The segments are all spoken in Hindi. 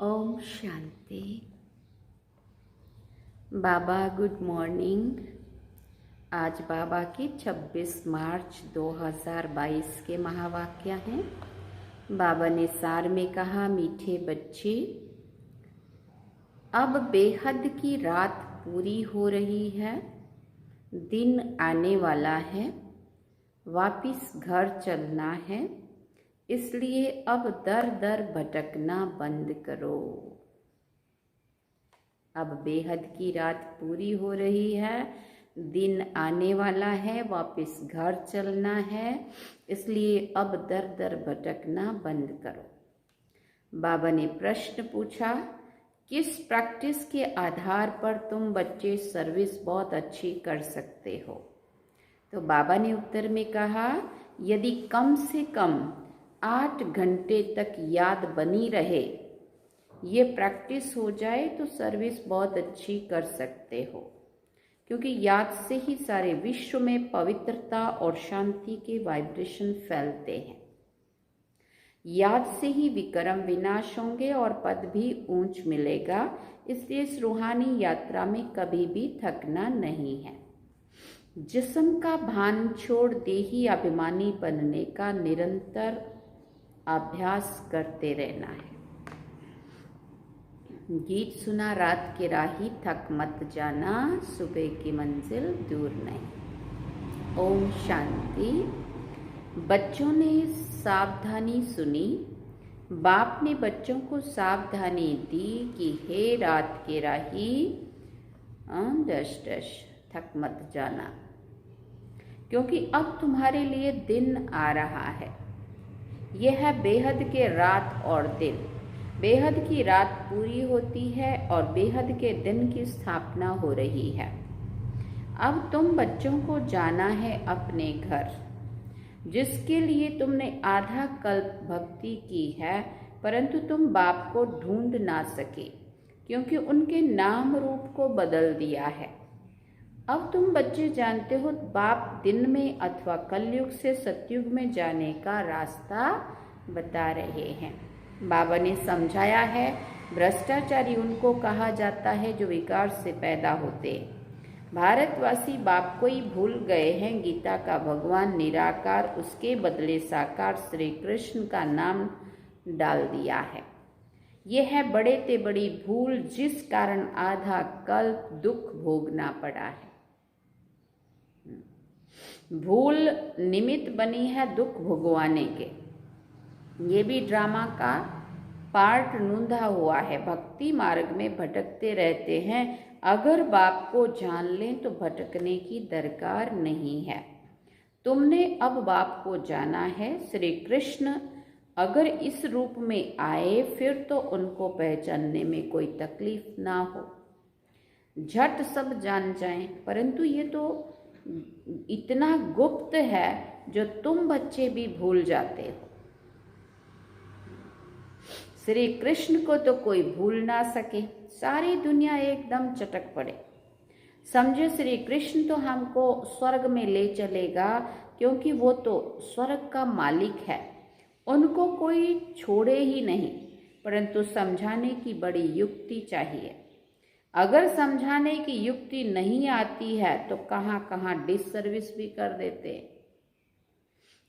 ओम शांति। बाबा गुड मॉर्निंग। आज बाबा के 26 मार्च 2022 के महावाक्य हैं। बाबा ने सार में कहा, मीठे बच्चे, अब बेहद की रात पूरी हो रही है, दिन आने वाला है, वापिस घर चलना है, इसलिए अब दर दर भटकना बंद करो। अब बेहद की रात पूरी हो रही है, दिन आने वाला है, वापस घर चलना है, इसलिए अब दर दर भटकना बंद करो। बाबा ने प्रश्न पूछा, किस प्रैक्टिस के आधार पर तुम बच्चे सर्विस बहुत अच्छी कर सकते हो? तो बाबा ने उत्तर में कहा, यदि कम से कम 8 घंटे तक याद बनी रहे, ये प्रैक्टिस हो जाए तो सर्विस बहुत अच्छी कर सकते हो, क्योंकि याद से ही सारे विश्व में पवित्रता और शांति के वाइब्रेशन फैलते हैं। याद से ही विक्रम विनाश होंगे और पद भी ऊंच मिलेगा, इसलिए इस रूहानी यात्रा में कभी भी थकना नहीं है। जिस्म का भान छोड़ देही अभिमानी बनने का निरंतर अभ्यास करते रहना है। गीत सुना रात के राही, थक मत जाना, सुबह की मंजिल दूर नहीं। ओम शांति। बच्चों ने सावधानी सुनी। बाप ने बच्चों को सावधानी दी कि हे रात के राही, थक मत जाना, क्योंकि अब तुम्हारे लिए दिन आ रहा है। यह है बेहद के रात और दिन। बेहद की रात पूरी होती है और बेहद के दिन की स्थापना हो रही है। अब तुम बच्चों को जाना है अपने घर, जिसके लिए तुमने आधा कल्प भक्ति की है, परंतु तुम बाप को ढूंढ ना सके, क्योंकि उनके नाम रूप को बदल दिया है। अब तुम बच्चे जानते हो, बाप दिन में अथवा कलयुग से सतयुग में जाने का रास्ता बता रहे हैं। बाबा ने समझाया है, भ्रष्टाचारी उनको कहा जाता है जो विकार से पैदा होते। भारतवासी बाप को ही भूल गए हैं। गीता का भगवान निराकार, उसके बदले साकार श्री कृष्ण का नाम डाल दिया है। यह है बड़े ते बड़ी भूल, जिस कारण आधा कल्प दुख भोगना पड़ा है। भूल निमित्त बनी है दुख भोगवाने के। ये भी ड्रामा का पार्ट नूंधा हुआ है। भक्ति मार्ग में भटकते रहते हैं। अगर बाप को जान लें तो भटकने की दरकार नहीं है। तुमने अब बाप को जाना है। श्री कृष्ण अगर इस रूप में आए, फिर तो उनको पहचानने में कोई तकलीफ ना हो, झट सब जान जाएं। परंतु ये तो इतना गुप्त है जो तुम बच्चे भी भूल जाते हो। श्री कृष्ण को तो कोई भूल ना सके। सारी दुनिया एकदम चटक पड़े, समझे श्री कृष्ण तो हमको स्वर्ग में ले चलेगा, क्योंकि वो तो स्वर्ग का मालिक है, उनको कोई छोड़े ही नहीं। परंतु समझाने की बड़ी युक्ति चाहिए। अगर समझाने की युक्ति नहीं आती है तो कहाँ कहाँ डिससर्विस भी कर देते,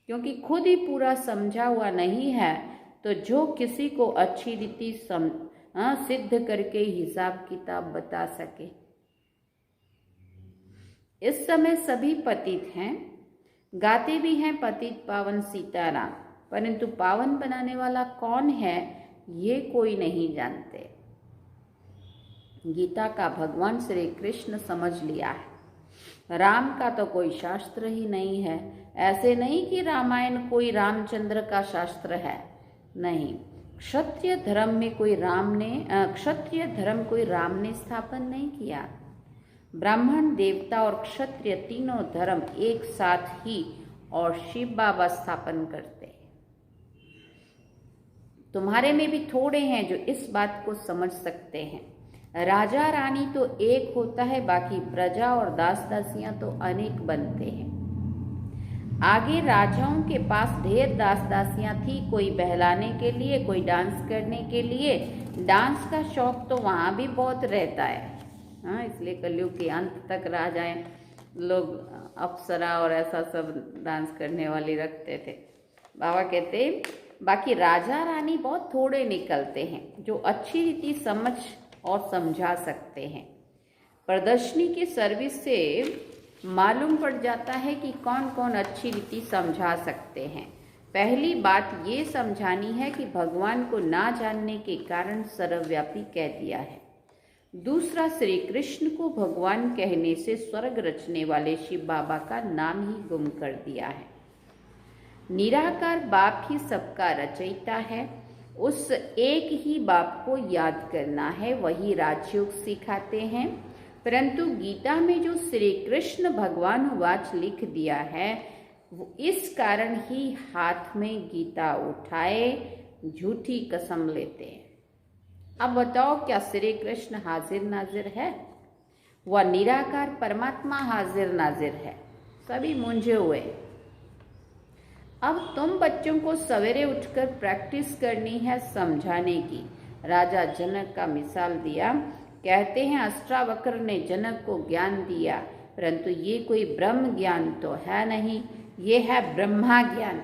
क्योंकि खुद ही पूरा समझा हुआ नहीं है। तो जो किसी को अच्छी रीति सिद्ध करके हिसाब किताब बता सके। इस समय सभी पतित हैं, गाते भी हैं पतित पावन सीताराम, परंतु पावन बनाने वाला कौन है ये कोई नहीं जानते। गीता का भगवान श्री कृष्ण समझ लिया है। राम का तो कोई शास्त्र ही नहीं है। ऐसे नहीं कि रामायण कोई रामचंद्र का शास्त्र है, नहीं। क्षत्रिय धर्म में कोई क्षत्रिय धर्म कोई राम ने स्थापन नहीं किया। ब्राह्मण, देवता और क्षत्रिय तीनों धर्म एक साथ ही और शिव बाबा स्थापन करते हैं। तुम्हारे में भी थोड़े हैं जो इस बात को समझ सकते हैं। राजा रानी तो एक होता है, बाकी प्रजा और दास दासियां तो अनेक बनते हैं। आगे राजाओं के पास ढेर दास दासियां थी, कोई बहलाने के लिए, कोई डांस करने के लिए। डांस का शौक तो वहाँ भी बहुत रहता है। हाँ, इसलिए कलयुग के अंत तक राजाएं लोग अप्सरा और ऐसा सब डांस करने वाली रखते थे। बाबा कहते बाकी राजा रानी बहुत थोड़े निकलते हैं जो अच्छी रीति समझ और समझा सकते हैं। प्रदर्शनी की सर्विस से मालूम पड़ जाता है कि कौन कौन अच्छी रीति समझा सकते हैं। पहली बात ये समझानी है कि भगवान को ना जानने के कारण सर्वव्यापी कह दिया है। दूसरा, श्री कृष्ण को भगवान कहने से स्वर्ग रचने वाले शिव बाबा का नाम ही गुम कर दिया है। निराकार बाप ही सबका रचयिता है, उस एक ही बाप को याद करना है, वही राजयोग सिखाते हैं। परंतु गीता में जो श्री कृष्ण भगवान वाच लिख दिया है, वो इस कारण ही हाथ में गीता उठाए झूठी कसम लेते हैं। अब बताओ, क्या श्री कृष्ण हाजिर नाजिर है? वह निराकार परमात्मा हाजिर नाजिर है। सभी मूंझे हुए। अब तुम बच्चों को सवेरे उठकर प्रैक्टिस करनी है समझाने की। राजा जनक का मिसाल दिया। कहते हैं अष्टावक्र ने जनक को ज्ञान दिया, परंतु ये कोई ब्रह्म ज्ञान तो है नहीं, ये है ब्रह्मा ज्ञान।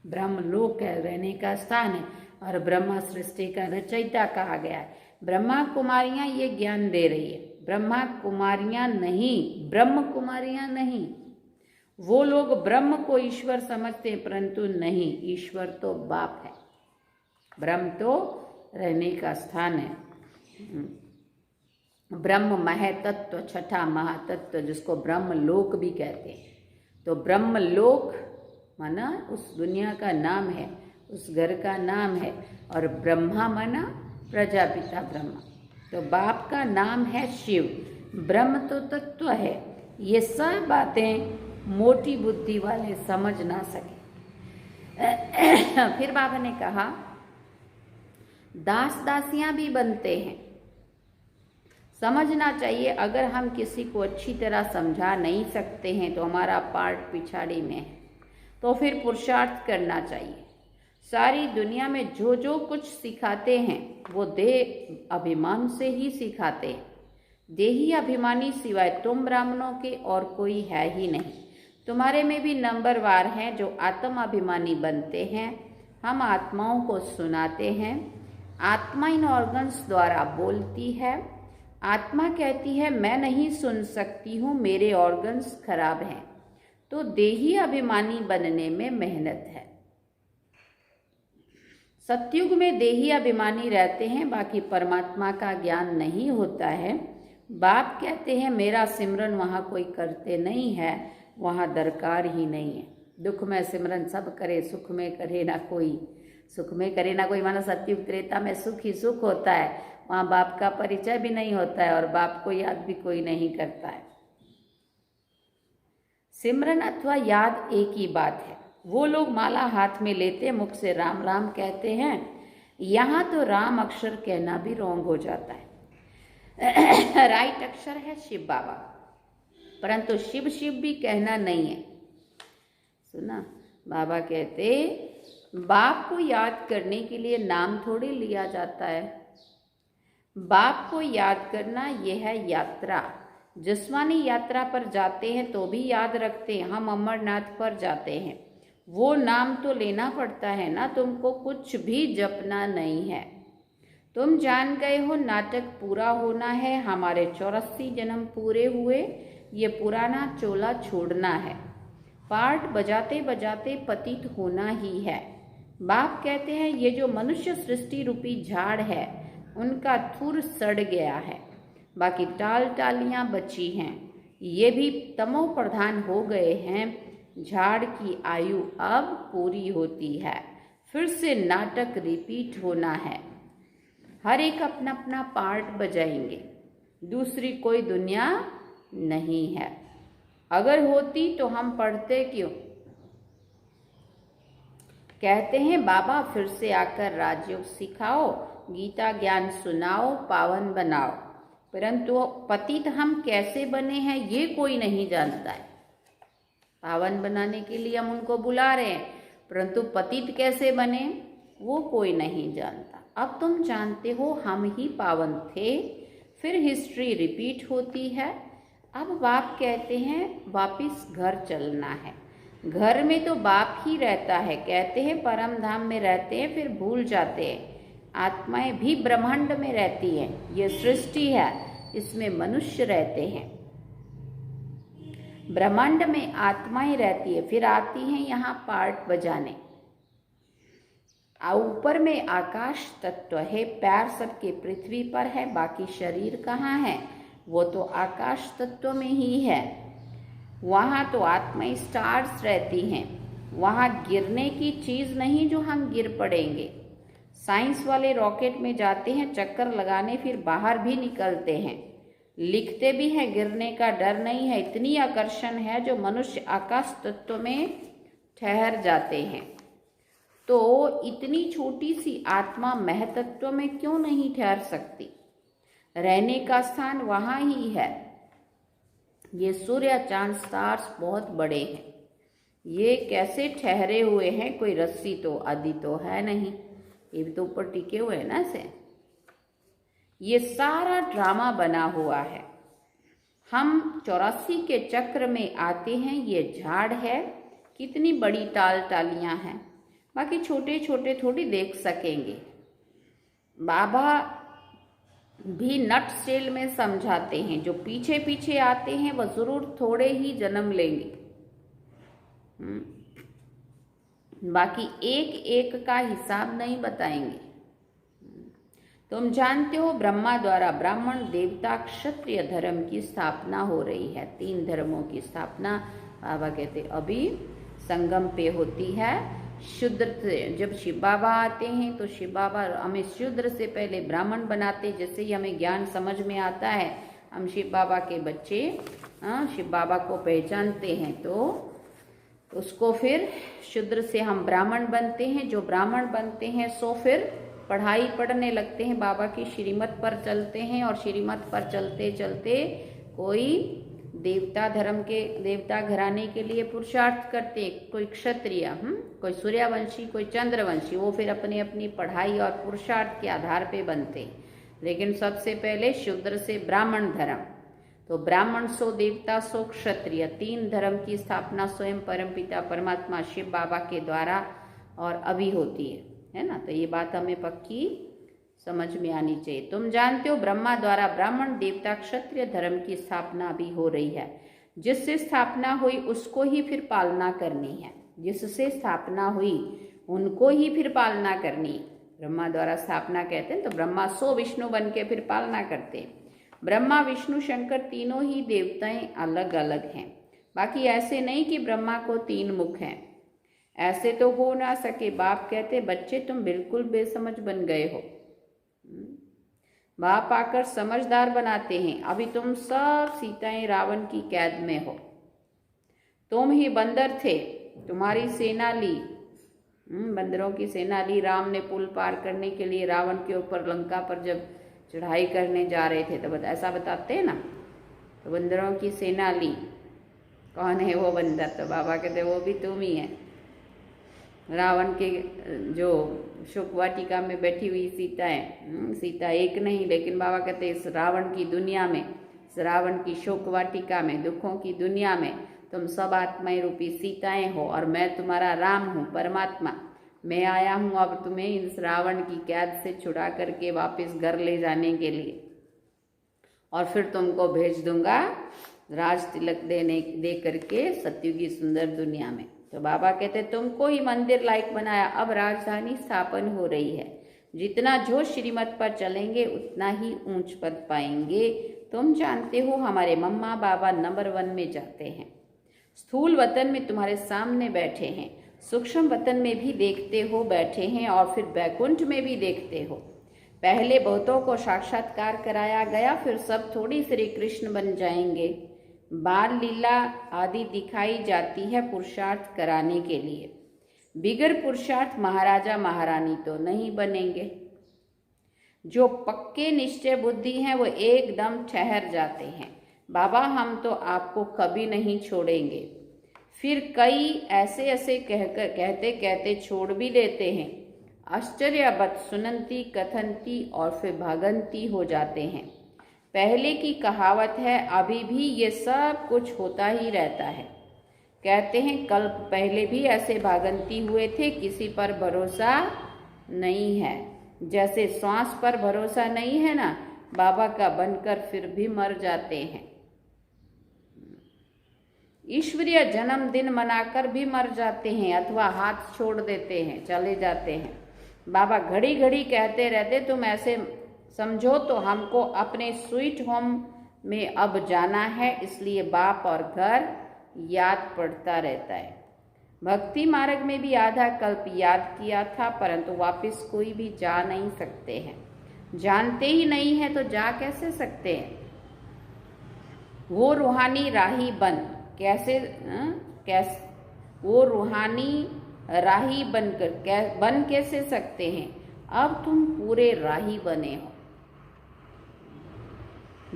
ब्रह्मलोक रहने का स्थान है और ब्रह्मा सृष्टि का रचयिता कहा गया है। ब्रह्मा कुमारियां ये ज्ञान दे रही है। ब्रह्मा कुमारियां नहीं, ब्रह्म कुमारियां नहीं। वो लोग ब्रह्म को ईश्वर समझते हैं, परंतु नहीं, ईश्वर तो बाप है, ब्रह्म तो रहने का स्थान है। ब्रह्म महतत्व, छठा महातत्व, जिसको ब्रह्म लोक भी कहते हैं। तो ब्रह्म लोक माना उस दुनिया का नाम है, उस घर का नाम है। और ब्रह्मा माना प्रजापिता ब्रह्मा। तो बाप का नाम है शिव। ब्रह्म तो तत्व है। ये सब बातें मोटी बुद्धि वाले समझ ना सके। फिर बाबा ने कहा दास दासियां भी बनते हैं। समझना चाहिए, अगर हम किसी को अच्छी तरह समझा नहीं सकते हैं तो हमारा पार्ट पिछाड़ी में है, तो फिर पुरुषार्थ करना चाहिए। सारी दुनिया में जो जो कुछ सिखाते हैं वो देह अभिमान से ही सिखाते हैं। देही अभिमानी सिवाय तुम ब्राह्मणों के और कोई है ही नहीं। तुम्हारे में भी नंबरवार हैं जो आत्म अभिमानी बनते हैं। हम आत्माओं को सुनाते हैं। आत्मा इन ऑर्गन्स द्वारा बोलती है। आत्मा कहती है मैं नहीं सुन सकती हूँ, मेरे ऑर्गन्स खराब हैं। तो देही अभिमानी बनने में मेहनत है। सतयुग में देही अभिमानी रहते हैं, बाकी परमात्मा का ज्ञान नहीं होता है। बाप कहते हैं मेरा सिमरन वहाँ कोई करते नहीं है, वहाँ दरकार ही नहीं है। दुख में सिमरन सब करे, सुख में करे ना कोई। सुख में करे ना कोई माना सतयुग त्रेता में सुख ही सुख होता है, वहाँ बाप का परिचय भी नहीं होता है और बाप को याद भी कोई नहीं करता है। सिमरन अथवा याद एक ही बात है। वो लोग माला हाथ में लेते मुख से राम राम कहते हैं, यहाँ तो राम अक्षर कहना भी रोंग हो जाता है। राइट अक्षर है शिव बाबा, परंतु शिव शिव भी कहना नहीं है। सुना, बाबा कहते बाप को याद करने के लिए नाम थोड़ी लिया जाता है। बाप को याद करना यह है यात्रा। जिस्मानी यात्रा पर जाते हैं तो भी याद रखते हैं। हम अमरनाथ पर जाते हैं, वो नाम तो लेना पड़ता है ना, तुमको कुछ भी जपना नहीं है। तुम जान गए हो नाटक पूरा होना है, हमारे 84 जन्म पूरे हुए, ये पुराना चोला छोड़ना है। पार्ट बजाते बजाते पतित होना ही है। बाप कहते हैं ये जो मनुष्य सृष्टि रूपी झाड़ है उनका थुर सड़ गया है, बाकी टाल टालियां बची हैं। ये भी तमो प्रधान हो गए हैं। झाड़ की आयु अब पूरी होती है, फिर से नाटक रिपीट होना है। हर एक अपना अपना पार्ट बजाएंगे, दूसरी कोई दुनिया नहीं है। अगर होती तो हम पढ़ते क्यों? कहते हैं बाबा फिर से आकर राजयोग सिखाओ, गीता ज्ञान सुनाओ, पावन बनाओ। परंतु पतित हम कैसे बने हैं ये कोई नहीं जानता है। पावन बनाने के लिए हम उनको बुला रहे हैं, परंतु पतित कैसे बने वो कोई नहीं जानता। अब तुम जानते हो हम ही पावन थे, फिर हिस्ट्री रिपीट होती है। अब बाप कहते हैं वापिस घर चलना है। घर में तो बाप ही रहता है, कहते हैं परम धाम में रहते हैं, फिर भूल जाते हैं आत्माएं भी ब्रह्मांड में रहती हैं। ये सृष्टि है, इसमें मनुष्य रहते हैं। ब्रह्मांड में आत्माएं रहती है, फिर आती हैं यहाँ पार्ट बजाने। ऊपर में आकाश तत्व है, पैर सबके पृथ्वी पर है, बाकी शरीर कहाँ है, वो तो आकाश तत्व में ही है। वहाँ तो आत्माएं स्टार्स रहती हैं, वहाँ गिरने की चीज़ नहीं जो हम गिर पड़ेंगे। साइंस वाले रॉकेट में जाते हैं चक्कर लगाने, फिर बाहर भी निकलते हैं, लिखते भी हैं गिरने का डर नहीं है। इतनी आकर्षण है जो मनुष्य आकाश तत्व में ठहर जाते हैं। तो इतनी छोटी सी आत्मा महतत्व में क्यों नहीं ठहर सकती? रहने का स्थान वहाँ ही है। ये सूर्य चांद स्टार्स बहुत बड़े हैं, ये कैसे ठहरे हुए हैं? कोई रस्सी तो आदि तो है नहीं, ये भी तो ऊपर टिके हुए हैं ना ऐसे। ये सारा ड्रामा बना हुआ है। हम 84 के चक्र में आते हैं। ये झाड़ है, कितनी बड़ी टालियां हैं, बाकी छोटे छोटे थोड़ी देख सकेंगे। बाबा भी नट स्टेल में समझाते हैं, जो पीछे पीछे आते हैं वह जरूर थोड़े ही जन्म लेंगे, बाकी एक एक का हिसाब नहीं बताएंगे। तुम जानते हो ब्रह्मा द्वारा ब्राह्मण देवता क्षत्रिय धर्म की स्थापना हो रही है। 3 धर्मों की स्थापना बाबा कहते अभी संगम पे होती है। शूद्र से जब शिव बाबा आते हैं तो शिव बाबा हमें शूद्र से पहले ब्राह्मण बनाते। जैसे ही हमें ज्ञान समझ में आता है, हम शिव बाबा के बच्चे शिव बाबा को पहचानते हैं, तो उसको फिर शूद्र से हम ब्राह्मण बनते हैं। जो ब्राह्मण बनते हैं सो फिर पढ़ाई पढ़ने लगते हैं, बाबा की श्रीमत पर चलते हैं, और श्रीमत पर चलते चलते कोई देवता धर्म के देवता घराने के लिए पुरुषार्थ करते, कोई क्षत्रिय, कोई सूर्यवंशी, कोई चंद्रवंशी, वो फिर अपनी अपनी पढ़ाई और पुरुषार्थ के आधार पे बनते। लेकिन सबसे पहले शूद्र से ब्राह्मण धर्म, तो ब्राह्मण सो देवता सो क्षत्रिय, 3 धर्म की स्थापना स्वयं परमपिता परमात्मा शिव बाबा के द्वारा और अभी होती है ना। तो ये बात हमें पक्की समझ में आनी चाहिए। तुम जानते हो ब्रह्मा द्वारा ब्राह्मण देवता क्षत्रिय धर्म की स्थापना भी हो रही है। जिससे स्थापना हुई उसको ही फिर पालना करनी है, जिससे स्थापना हुई उनको ही फिर पालना करनी। ब्रह्मा द्वारा स्थापना कहते हैं तो ब्रह्मा सो विष्णु बन के फिर पालना करते हैं। ब्रह्मा विष्णु शंकर तीनों ही देवताएं अलग अलग हैं, बाकी ऐसे नहीं कि ब्रह्मा को 3 मुख हैं, ऐसे तो हो ना सके। बाप कहते बच्चे तुम बिल्कुल बेसमझ बन गए हो। बाप आकर समझदार बनाते हैं। अभी तुम सब सीताएं रावण की कैद में हो। तुम ही बंदर थे, तुम्हारी सेना ली, बंदरों की सेना ली। राम ने पुल पार करने के लिए रावण के ऊपर लंका पर जब चढ़ाई करने जा रहे थे तो ऐसा बताते हैं ना, तो बंदरों की सेना ली। कौन है वो बंदर? तो बाबा कहते वो भी तुम ही है। रावण के जो शोक वाटिका में बैठी हुई सीता है, सीता एक नहीं, लेकिन बाबा कहते इस रावण की दुनिया में, इस रावण की शोक वाटिका में, दुखों की दुनिया में तुम सब आत्माएं रूपी सीताएं हो, और मैं तुम्हारा राम हूँ, परमात्मा। मैं आया हूँ अब तुम्हें इस रावण की कैद से छुड़ा करके वापस घर ले जाने के लिए, और फिर तुमको भेज दूंगा राज तिलक दे करके सत्युगी सुंदर दुनिया में। तो बाबा कहते तुमको ही मंदिर लायक बनाया, अब राजधानी स्थापन हो रही है। जितना जो श्रीमत पर चलेंगे उतना ही ऊंच पद पाएंगे। तुम जानते हो हमारे मम्मा बाबा नंबर 1 में जाते हैं। स्थूल वतन में तुम्हारे सामने बैठे हैं, सूक्ष्म वतन में भी देखते हो बैठे हैं, और फिर बैकुंठ में भी देखते हो। पहले बहुतों को साक्षात्कार कराया गया, फिर सब थोड़ी श्री कृष्ण बन जाएंगे। बाल लीला आदि दिखाई जाती है पुरुषार्थ कराने के लिए। बिगर पुरुषार्थ महाराजा महारानी तो नहीं बनेंगे। जो पक्के निश्चय बुद्धि हैं वो एकदम ठहर जाते हैं। बाबा हम तो आपको कभी नहीं छोड़ेंगे। फिर कई ऐसे ऐसे कहते कहते छोड़ भी देते हैं। आश्चर्यवत सुनंती कथनती और फिर भागंती हो जाते हैं। पहले की कहावत है, अभी भी ये सब कुछ होता ही रहता है। कहते हैं कल्प पहले भी ऐसे भागंती हुए थे, किसी पर भरोसा नहीं है। जैसे श्वास पर भरोसा नहीं है ना, बाबा का बनकर फिर भी मर जाते हैं। ईश्वरीय जन्मदिन मनाकर भी मर जाते हैं अथवा हाथ छोड़ देते हैं, चले जाते हैं। बाबा घड़ी घड़ी कहते रहते, तुम ऐसे समझो तो हमको अपने स्वीट होम में अब जाना है, इसलिए बाप और घर याद पड़ता रहता है। भक्ति मार्ग में भी आधा कल्प याद किया था, परंतु वापस कोई भी जा नहीं सकते हैं। जानते ही नहीं है तो जा कैसे सकते हैं। वो रूहानी राही बन कैसे वो रूहानी राही बनकर बन कैसे सकते हैं। अब तुम पूरे राही बने हो।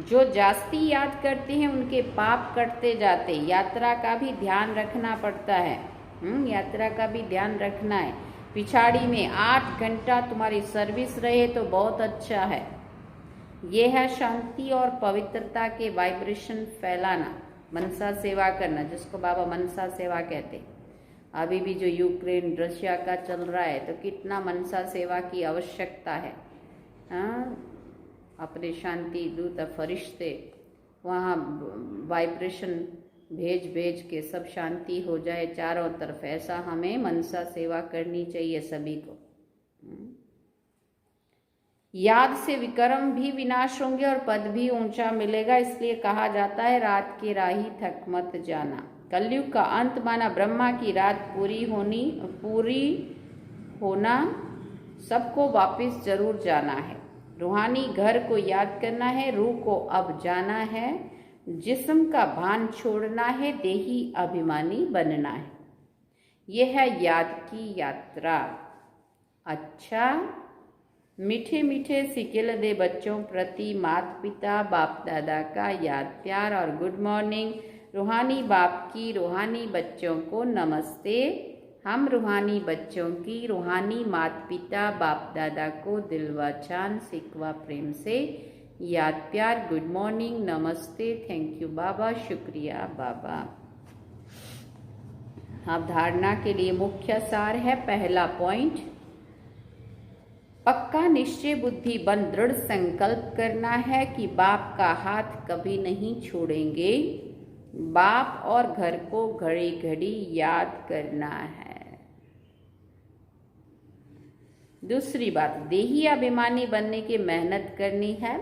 जो जास्ती याद करते हैं उनके पाप कटते जाते। यात्रा का भी ध्यान रखना पड़ता है। यात्रा का भी ध्यान रखना है। पिछाड़ी में 8 घंटा तुम्हारी सर्विस रहे तो बहुत अच्छा है। ये है शांति और पवित्रता के वाइब्रेशन फैलाना, मनसा सेवा करना, जिसको बाबा मनसा सेवा कहते। अभी भी जो यूक्रेन रशिया का चल रहा है तो कितना मनसा सेवा की आवश्यकता है। अपने शांति दूत फरिश्ते वहाँ वाइब्रेशन भेज भेज के सब शांति हो जाए चारों तरफ। ऐसा हमें मनसा सेवा करनी चाहिए सभी को। याद से विक्रम भी विनाश होंगे और पद भी ऊंचा मिलेगा। इसलिए कहा जाता है, रात की राही थक मत जाना। कलयुग का अंत माना ब्रह्मा की रात पूरी होना सबको वापस जरूर जाना है। रूहानी घर को याद करना है, रूह को अब जाना है, जिस्म का भान छोड़ना है, देही अभिमानी बनना है। यह है याद की यात्रा। अच्छा, मीठे मीठे सिकेल दे बच्चों प्रति माता पिता बाप दादा का याद प्यार और गुड मॉर्निंग। रूहानी बाप की रूहानी बच्चों को नमस्ते। हम रूहानी बच्चों की रूहानी माता पिता बाप दादा को दिल व जान सिकवा प्रेम से याद प्यार गुड मॉर्निंग नमस्ते। थैंक यू बाबा, शुक्रिया बाबा। अवधारणा के लिए मुख्य सार है। पहला पॉइंट, पक्का निश्चय बुद्धि बन दृढ़ संकल्प करना है कि बाप का हाथ कभी नहीं छोड़ेंगे। बाप और घर को घड़ी घड़ी याद करना है। दूसरी बात, देही अभिमानी बनने की मेहनत करनी है।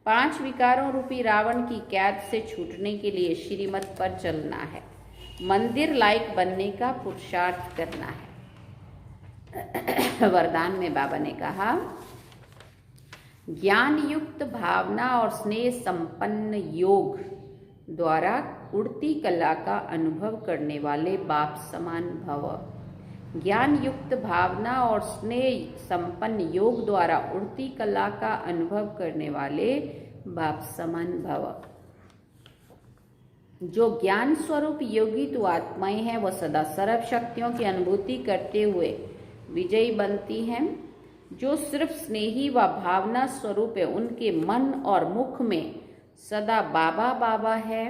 5 विकारों रूपी रावण की कैद से छूटने के लिए श्रीमत पर चलना है। मंदिर लायक बनने का पुरुषार्थ करना है। वरदान में बाबा ने कहा, ज्ञान युक्त भावना और स्नेह संपन्न योग द्वारा उड़ती कला का अनुभव करने वाले बाप समान भव। ज्ञान युक्त भावना और स्नेह संपन्न योग द्वारा उड़ती कला का अनुभव करने वाले बाप समान भव। जो ज्ञान स्वरूप योगी तो आत्माएं हैं, वह सदा सर्व शक्तियों की अनुभूति करते हुए विजयी बनती हैं। जो सिर्फ स्नेही व भावना स्वरूप है, उनके मन और मुख में सदा बाबा बाबा है,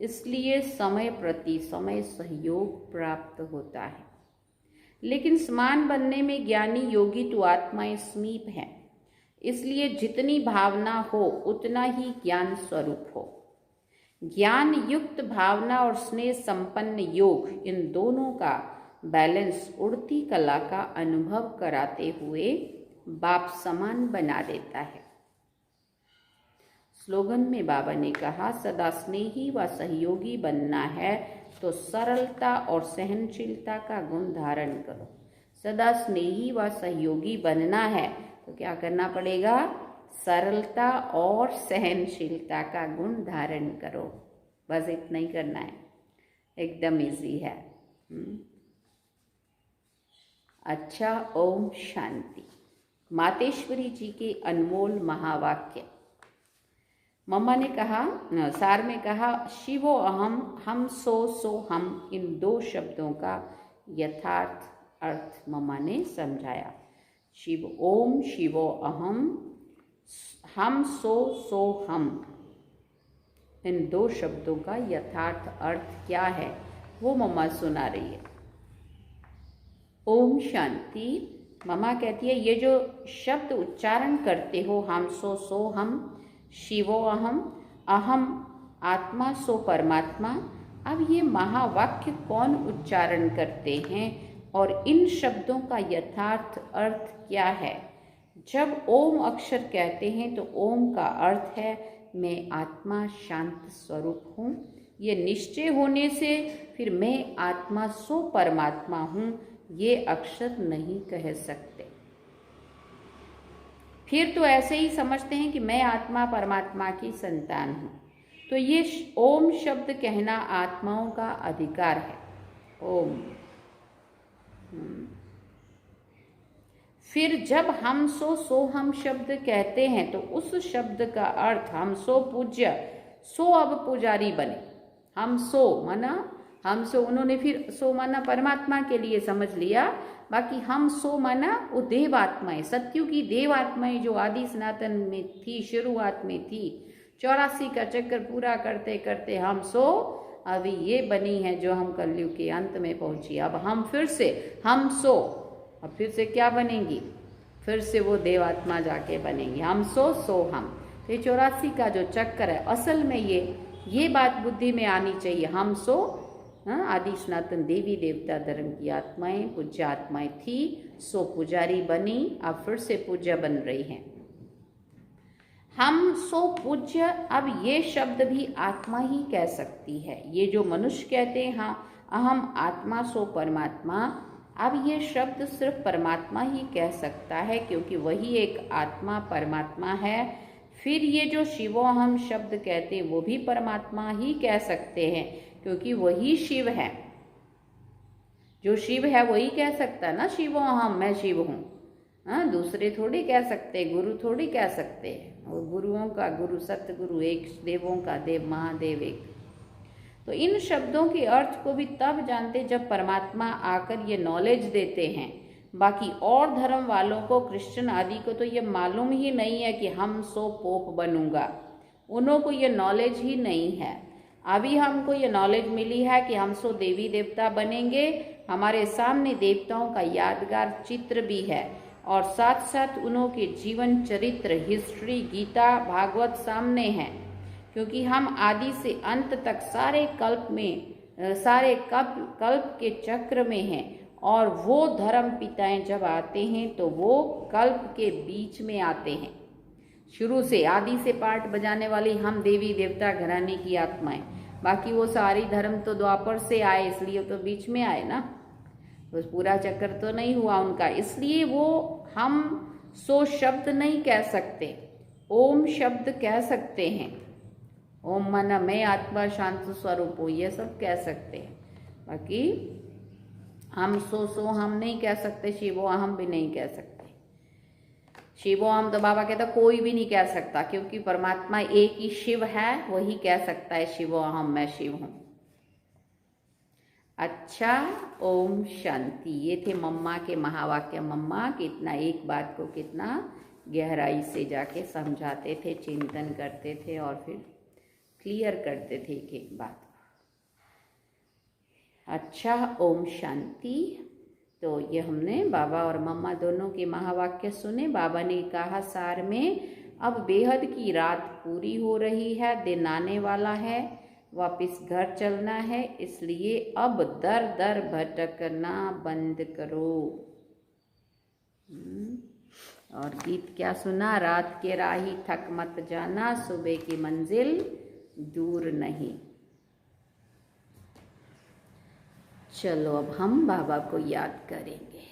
इसलिए समय प्रति समय सहयोग प्राप्त होता है। लेकिन समान बनने में ज्ञानी योगी तो आत्माएं समीप हैं, इसलिए जितनी भावना हो उतना ही ज्ञान स्वरूप हो। ज्ञान युक्त भावना और स्नेह संपन्न योग, इन दोनों का बैलेंस उड़ती कला का अनुभव कराते हुए बाप समान बना देता है। स्लोगन में बाबा ने कहा, सदा स्नेही व सहयोगी बनना है तो सरलता और सहनशीलता का गुण धारण करो। सदा स्नेही व सहयोगी बनना है तो क्या करना पड़ेगा? सरलता और सहनशीलता का गुण धारण करो। बस इतना ही करना है, एकदम इजी है। अच्छा, ओम शांति। मातेश्वरी जी के अनमोल महावाक्य। मम्मा ने कहा, सार ने कहा, शिवो अहम, हम सो हम, इन दो शब्दों का यथार्थ अर्थ मम्मा ने समझाया। शिव ओम शिवो अहम, हम सो हम, इन दो शब्दों का यथार्थ अर्थ क्या है वो मम्मा सुना रही है। ओम शांति। मम्मा कहती है ये जो शब्द उच्चारण करते हो, हम सो हम, शिवो अहम, अहम आत्मा सो परमात्मा, अब ये महावाक्य कौन उच्चारण करते हैं और इन शब्दों का यथार्थ अर्थ क्या है? जब ओम अक्षर कहते हैं तो ओम का अर्थ है मैं आत्मा शांत स्वरूप हूँ। ये निश्चय होने से फिर मैं आत्मा सो परमात्मा हूँ ये अक्षर नहीं कह सकते। फिर तो ऐसे ही समझते हैं कि मैं आत्मा परमात्मा की संतान हूँ। तो ये ओम शब्द कहना आत्माओं का अधिकार है। ओम। फिर जब हम सो हम शब्द कहते हैं तो उस शब्द का अर्थ हम सो पूज्य, सो अब पुजारी बने। हम सो माना, हम सो उन्होंने फिर सो माना परमात्मा के लिए समझ लिया, बाकी हम सो माना वो देव आत्माएं, सत्यु की देव आत्माएं जो आदि सनातन में थी, शुरुआत में थी। 84 का चक्कर पूरा करते करते हम सो अभी ये बनी है जो हम कलयुग के अंत में पहुंची। अब हम फिर से हम सो, अब फिर से क्या बनेंगी? फिर से वो देवात्मा जाके बनेंगी। हम सो हम। तो 84 का जो चक्कर है, असल में ये बात बुद्धि में आनी चाहिए। हम सो आदि सनातन देवी देवता धर्म की आत्माएं, पूज्य आत्माएं थी, सो पुजारी बनी, अब फिर से पूज्य बन रही हैं। हम सो पूज्य, अब ये शब्द भी आत्मा ही कह सकती है। ये जो मनुष्य कहते हैं हाँ अहम आत्मा सो परमात्मा, अब ये शब्द सिर्फ परमात्मा ही कह सकता है क्योंकि वही एक आत्मा परमात्मा है। फिर ये जो शिवोहम शब्द कहते हैं वो भी परमात्मा ही कह सकते हैं क्योंकि वही शिव है। जो शिव है वही कह सकता है ना शिवोहम, मैं शिव हूँ। हाँ, दूसरे थोड़ी कह सकते, गुरु थोड़ी कह सकते हैं। और गुरुओं का गुरु सतगुरु एक, देवों का देव महादेव एक। तो इन शब्दों के अर्थ को भी तब जानते जब परमात्मा आकर ये नॉलेज देते हैं। बाकी और धर्म वालों को, क्रिश्चियन आदि को तो ये मालूम ही नहीं है कि हम सो पोप बनूंगा। उन्हों को ये नॉलेज ही नहीं है। अभी हमको ये नॉलेज मिली है कि हम सो देवी देवता बनेंगे। हमारे सामने देवताओं का यादगार चित्र भी है और साथ साथ उन्हों के जीवन चरित्र, हिस्ट्री, गीता, भागवत सामने हैं क्योंकि हम आदि से अंत तक सारे कल्प में, सारे कल्प के चक्र में हैं। और वो धर्म पिताएं जब आते हैं तो वो कल्प के बीच में आते हैं। शुरू से आदि से पाठ बजाने वाली हम देवी देवता घराने की आत्माएं, बाकी वो सारी धर्म तो द्वापर से आए इसलिए तो बीच में आए ना, तो पूरा चक्कर तो नहीं हुआ उनका, इसलिए वो हम सो शब्द नहीं कह सकते, ओम शब्द कह सकते हैं। ओम माना मैं आत्मा शांत स्वरूप हूँ, ये सब कह सकते हैं। बाकी हम सो हम नहीं कह सकते, शिवो हम भी नहीं कह सकते। शिवो हम तो बाबा कहता कोई भी नहीं कह सकता क्योंकि परमात्मा एक ही शिव है, वही कह सकता है शिवो हम, मैं शिव हूँ। अच्छा, ओम शांति। ये थे मम्मा के महावाक्य। मम्मा कितना एक बात को कितना गहराई से जाके समझाते थे, चिंतन करते थे और फिर क्लियर करते थे एक एक बात। अच्छा, ओम शांति। तो ये हमने बाबा और मम्मा दोनों के महावाक्य सुने। बाबा ने कहा सार में, अब बेहद की रात पूरी हो रही है, दिन आने वाला है, वापस घर चलना है, इसलिए अब दर दर भटकना बंद करो। और गीत क्या सुना? रात के राही थक मत जाना, सुबह की मंजिल दूर नहीं। चलो अब हम बाबा को याद करेंगे।